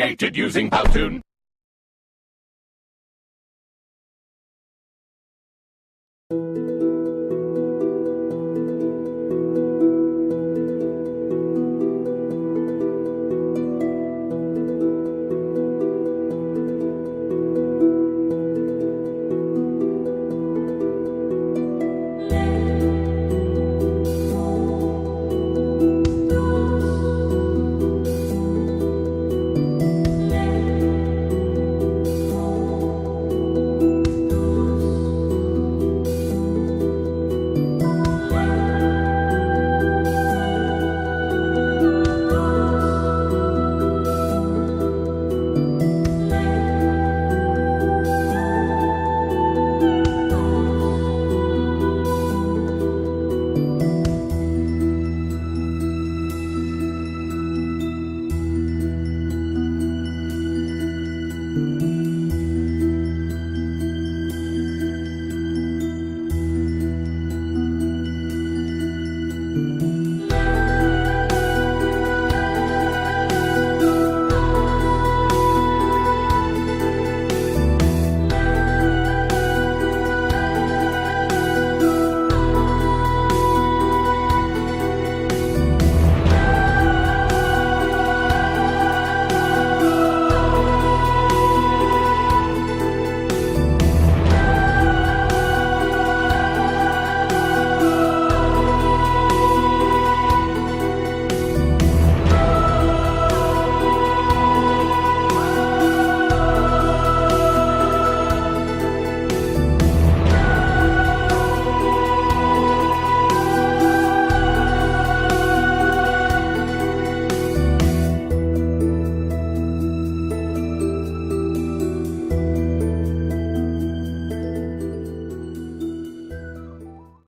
created using Powtoon.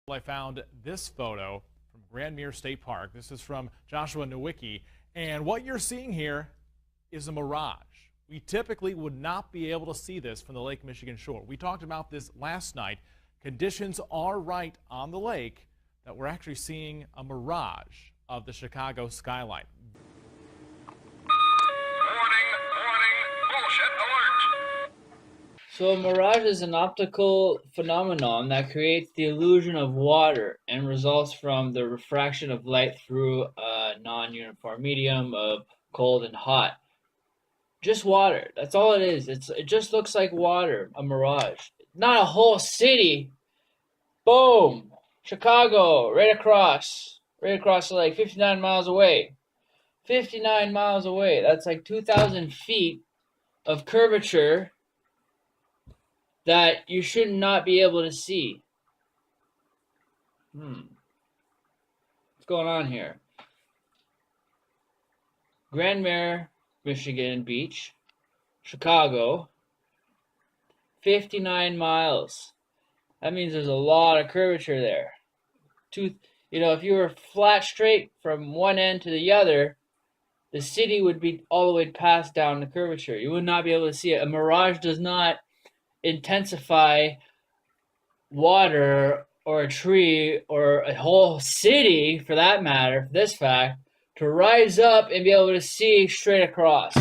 I found this photo from Grandmere State Park. This is from Joshua Nowicki, and what you're seeing here is a mirage. We typically would not be able to see this from the Lake Michigan shore. We talked about this last night. Conditions are right on the lake that we're actually seeing a mirage of the Chicago skyline. So a mirage is an optical phenomenon that creates the illusion of water and results from the refraction of light through a non-uniform medium of cold and hot. Just water. That's all it is. It just looks like water, a mirage. Not a whole city. Boom! Chicago, right across like 59 miles away. 59 miles away. That's like 2,000 feet of curvature that you should not be able to see. What's going on here? Grandmere, Michigan Beach, Chicago, 59 miles. That means there's a lot of curvature there. If you were flat straight from one end to the other, the city would be all the way past down the curvature. You would not be able to see it. A mirage does not intensify water or a tree or a whole city, for that matter, for this fact, to rise up and be able to see straight across.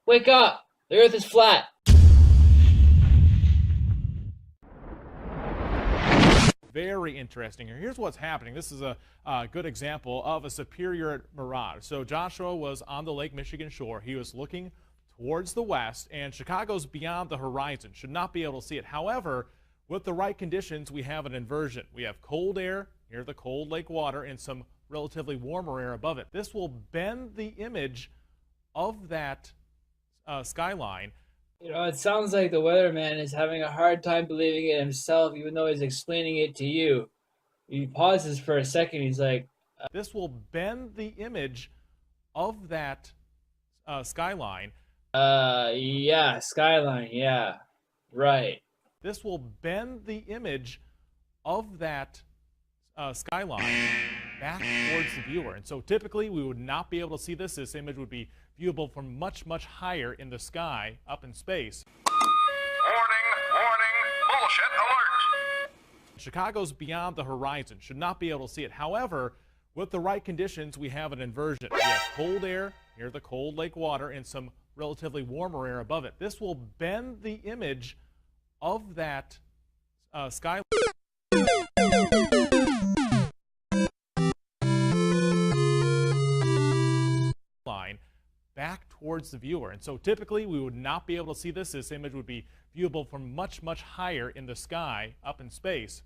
Wake up! The earth is flat. Very interesting here. Here's what's happening. This is a good example of a superior mirage. So Joshua was on the Lake Michigan shore. He was looking towards the west, and Chicago's beyond the horizon. Should not be able to see it. However, with the right conditions, we have an inversion. We have cold air near the cold lake water and some relatively warmer air above it. This will bend the image of that skyline. It sounds like the weatherman is having a hard time believing it himself, even though he's explaining it to you. He pauses for a second. He's like, this will bend the image of that skyline. Yeah, skyline, yeah, right. This will bend the image of that skyline back towards the viewer. And so typically we would not be able to see this. This image would be viewable from much, much higher in the sky, up in space. Warning, bullshit alert! Chicago's beyond the horizon. Should not be able to see it. However, with the right conditions, we have an inversion. We have cold air near the cold lake water and some relatively warmer air above it. This will bend the image of that sky line back towards the viewer. And so typically we would not be able to see this. This image would be viewable from much, much higher in the sky, up in space.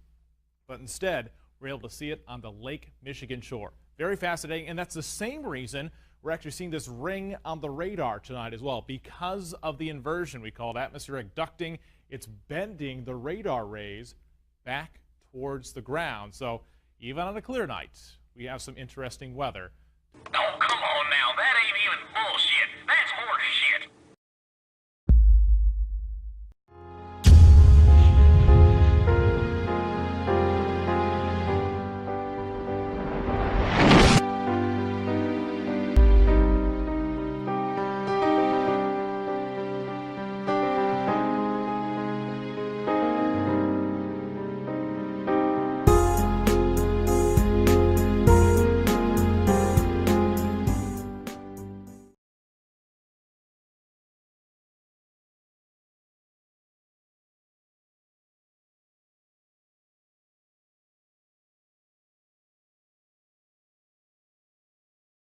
But instead, we're able to see it on the Lake Michigan shore. Very fascinating, and that's the same reason we're actually seeing this ring on the radar tonight as well. Because of the inversion we call it atmospheric ducting, it's bending the radar rays back towards the ground. So even on a clear night, we have some interesting weather. Now